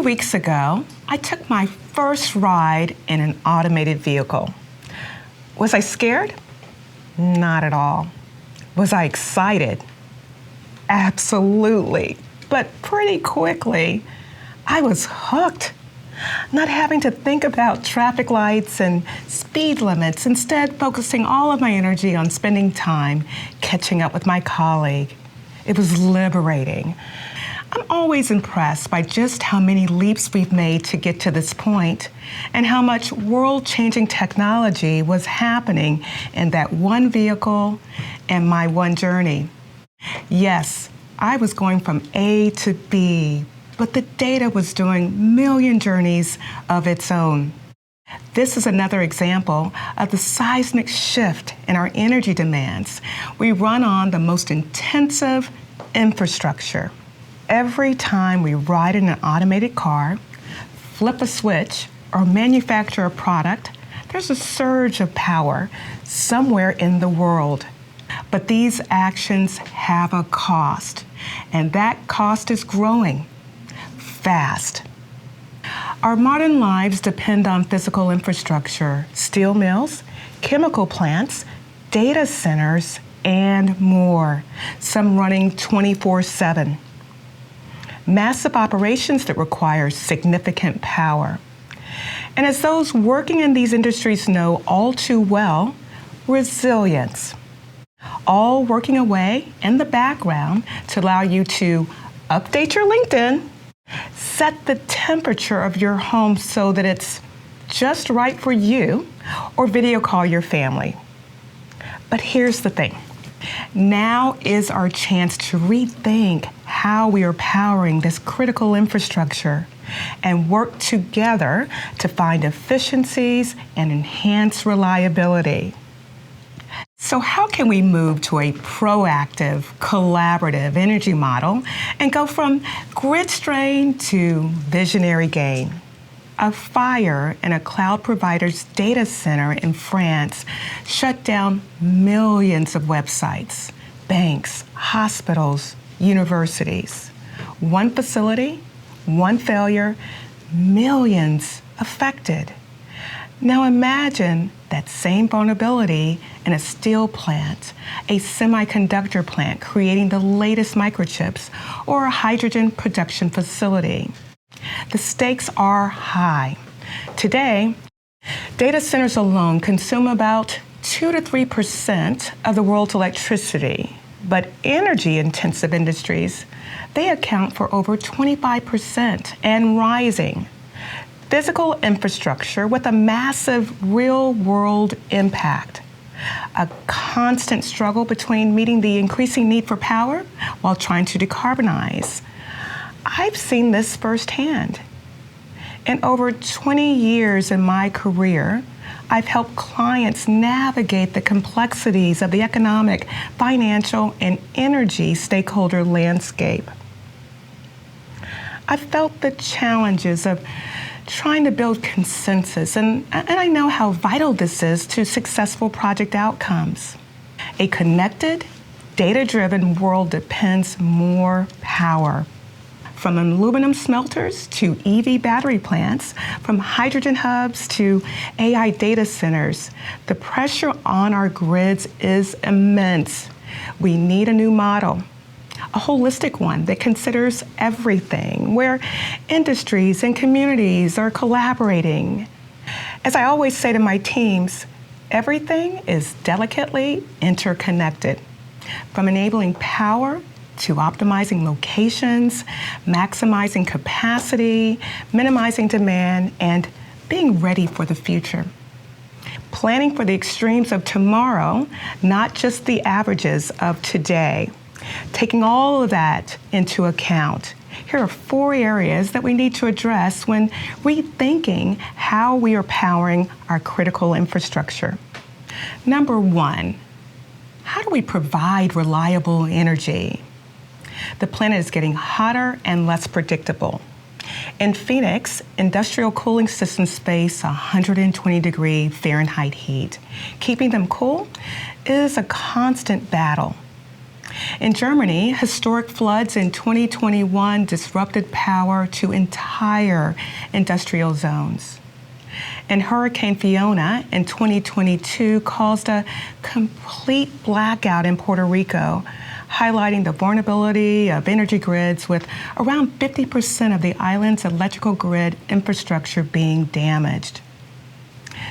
weeks ago, I took my first ride in an automated vehicle. Was I scared? Not at all. Was I excited? Absolutely. But pretty quickly, I was hooked. Not having to think about traffic lights and speed limits, instead focusing all of my energy on spending time catching up with my colleague. It was liberating. I'm always impressed by just how many leaps we've made to get to this point and how much world-changing technology was happening in that one vehicle and my one journey. Yes, I was going from A to B, but the data was doing million journeys of its own. This is another example of the seismic shift in our energy demands. We run on the most intensive infrastructure. Every time we ride in an automated car, flip a switch, or manufacture a product, there's a surge of power somewhere in the world. But these actions have a cost, and that cost is growing fast. Our modern lives depend on physical infrastructure, steel mills, chemical plants, data centers, and more, some running 24/7. Massive operations that require significant power. And as those working in these industries know all too well, resilience. All working away in the background to allow you to update your LinkedIn, set the temperature of your home so that it's just right for you, or video call your family. But here's the thing. Now is our chance to rethink how we are powering this critical infrastructure and work together to find efficiencies and enhance reliability. So how can we move to a proactive, collaborative energy model and go from grid strain to visionary gain? A fire in a cloud provider's data center in France shut down millions of websites, banks, hospitals, universities. One facility, one failure, millions affected. Now imagine that same vulnerability in a steel plant, a semiconductor plant creating the latest microchips, or a hydrogen production facility. The stakes are high. Today, data centers alone consume about 2 to 3% of the world's electricity, but energy-intensive industries, they account for over 25% and rising. Physical infrastructure with a massive real-world impact. A constant struggle between meeting the increasing need for power while trying to decarbonize. I've seen this firsthand. In over 20 years in my career, I've helped clients navigate the complexities of the economic, financial, and energy stakeholder landscape. I've felt the challenges of trying to build consensus, and I know how vital this is to successful project outcomes. A connected, data-driven world depends more power. From aluminum smelters to EV battery plants, from hydrogen hubs to AI data centers, the pressure on our grids is immense. We need a new model, a holistic one that considers everything, where industries and communities are collaborating. As I always say to my teams, everything is delicately interconnected, from enabling power to optimizing locations, maximizing capacity, minimizing demand, and being ready for the future. Planning for the extremes of tomorrow, not just the averages of today. Taking all of that into account, here are 4 areas that we need to address when rethinking how we are powering our critical infrastructure. Number 1, how do we provide reliable energy? The planet is getting hotter and less predictable. In Phoenix, industrial cooling systems face 120-degree Fahrenheit heat. Keeping them cool is a constant battle. In Germany, historic floods in 2021 disrupted power to entire industrial zones. And Hurricane Fiona in 2022 caused a complete blackout in Puerto Rico, highlighting the vulnerability of energy grids, with around 50% of the island's electrical grid infrastructure being damaged.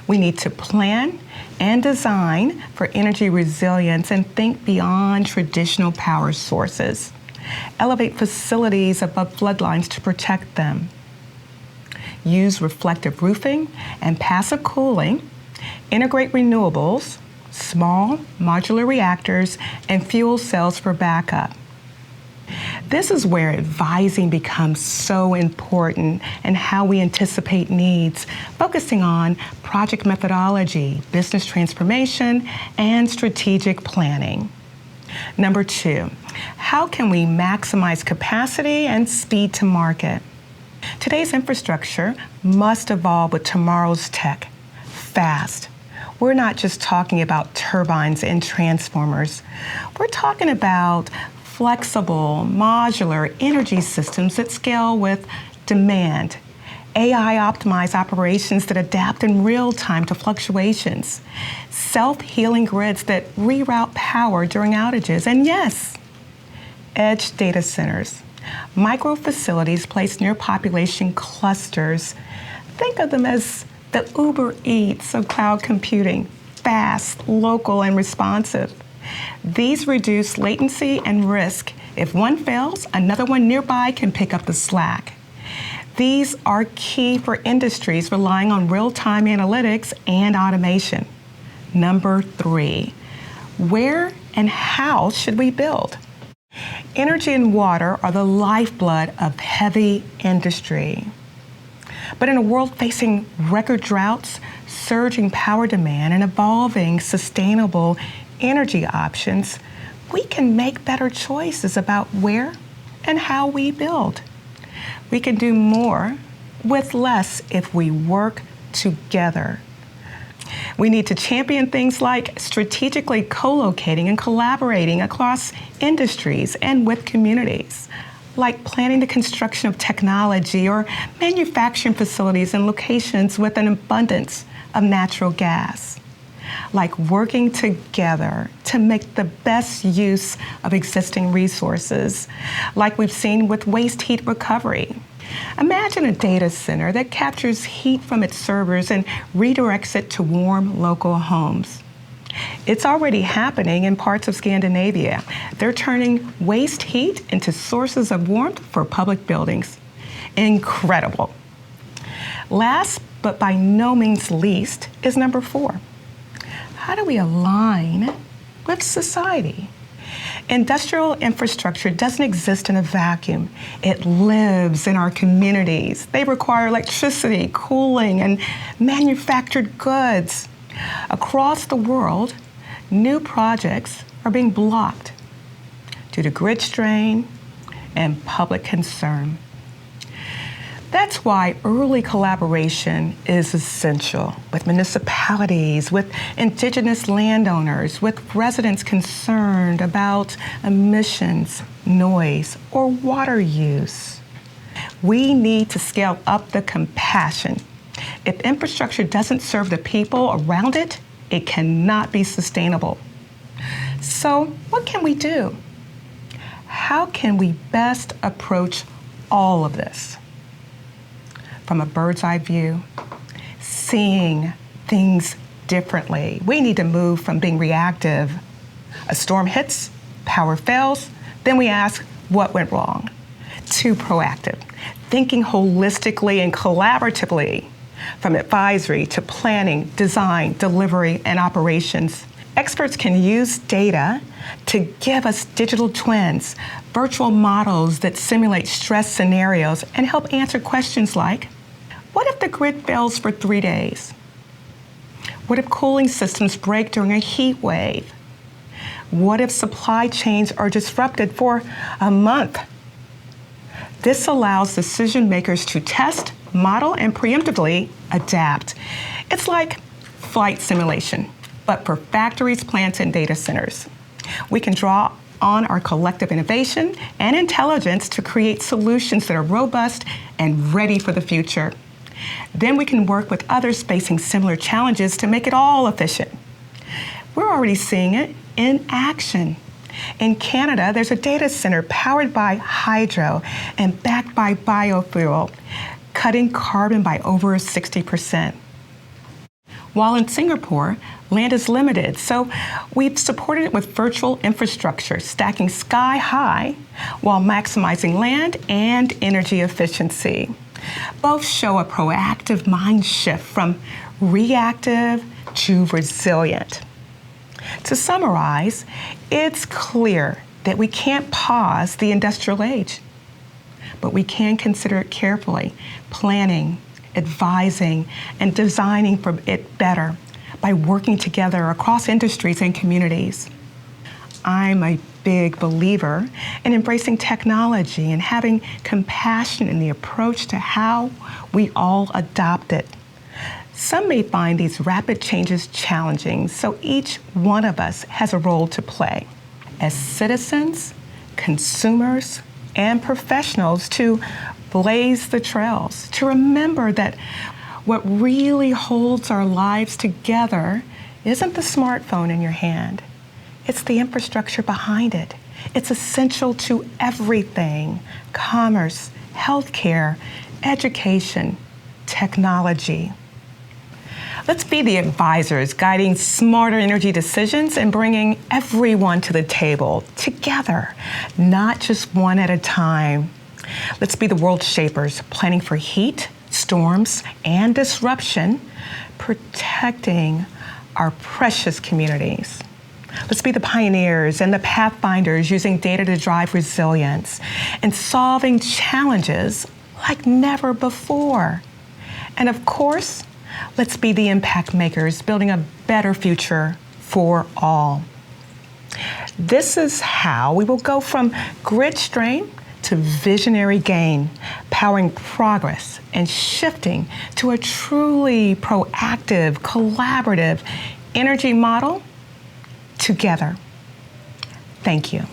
We need to plan and design for energy resilience and think beyond traditional power sources. Elevate facilities above floodlines to protect them. Use reflective roofing and passive cooling. Integrate renewables, small modular reactors, and fuel cells for backup. This is where advising becomes so important and how we anticipate needs, focusing on project methodology, business transformation, and strategic planning. Number 2, how can we maximize capacity and speed to market? Today's infrastructure must evolve with tomorrow's tech, fast. We're not just talking about turbines and transformers. We're talking about flexible, modular energy systems that scale with demand, AI-optimized operations that adapt in real time to fluctuations, self-healing grids that reroute power during outages, and yes, edge data centers, micro facilities placed near population clusters. Think of them as the Uber Eats of cloud computing, fast, local, and responsive. These reduce latency and risk. If one fails, another one nearby can pick up the slack. These are key for industries relying on real-time analytics and automation. Number 3, where and how should we build? Energy and water are the lifeblood of heavy industry. But in a world facing record droughts, surging power demand, and evolving sustainable energy options, we can make better choices about where and how we build. We can do more with less if we work together. We need to champion things like strategically co-locating and collaborating across industries and with communities, like planning the construction of technology or manufacturing facilities in locations with an abundance of natural gas, like working together to make the best use of existing resources, like we've seen with waste heat recovery. Imagine a data center that captures heat from its servers and redirects it to warm local homes. It's already happening in parts of Scandinavia. They're turning waste heat into sources of warmth for public buildings. Incredible. Last, but by no means least, is number 4. How do we align with society? Industrial infrastructure doesn't exist in a vacuum. It lives in our communities. They require electricity, cooling, and manufactured goods. Across the world, new projects are being blocked due to grid strain and public concern. That's why early collaboration is essential with municipalities, with indigenous landowners, with residents concerned about emissions, noise, or water use. We need to scale up the compassion. If infrastructure doesn't serve the people around it, it cannot be sustainable. So what can we do? How can we best approach all of this? From a bird's eye view, seeing things differently. We need to move from being reactive. A storm hits, power fails, then we ask what went wrong, to proactive, thinking holistically and collaboratively, from advisory to planning, design, delivery, and operations. Experts can use data to give us digital twins, virtual models that simulate stress scenarios and help answer questions like, what if the grid fails for 3 days? What if cooling systems break during a heat wave? What if supply chains are disrupted for a month? This allows decision makers to test, model, and preemptively adapt. It's like flight simulation, but for factories, plants, and data centers. We can draw on our collective innovation and intelligence to create solutions that are robust and ready for the future. Then we can work with others facing similar challenges to make it all efficient. We're already seeing it in action. In Canada, there's a data center powered by hydro and backed by biofuel, cutting carbon by over 60%. While in Singapore, land is limited, so we've supported it with virtual infrastructure, stacking sky high while maximizing land and energy efficiency. Both show a proactive mind shift from reactive to resilient. To summarize, it's clear that we can't pause the industrial age, but we can consider it carefully, planning, advising, and designing for it better by working together across industries and communities. I'm a big believer in embracing technology and having compassion in the approach to how we all adopt it. Some may find these rapid changes challenging, so each one of us has a role to play as citizens, consumers, and professionals to blaze the trails, to remember that what really holds our lives together isn't the smartphone in your hand. It's the infrastructure behind it. It's essential to everything: commerce, healthcare, education, technology. Let's be the advisors guiding smarter energy decisions and bringing everyone to the table together, not just one at a time. Let's be the world shapers, planning for heat, storms, and disruption, protecting our precious communities. Let's be the pioneers and the pathfinders using data to drive resilience and solving challenges like never before. And of course, let's be the impact makers building a better future for all. This is how we will go from grid strain to visionary gain, powering progress and shifting to a truly proactive, collaborative energy model together. Thank you.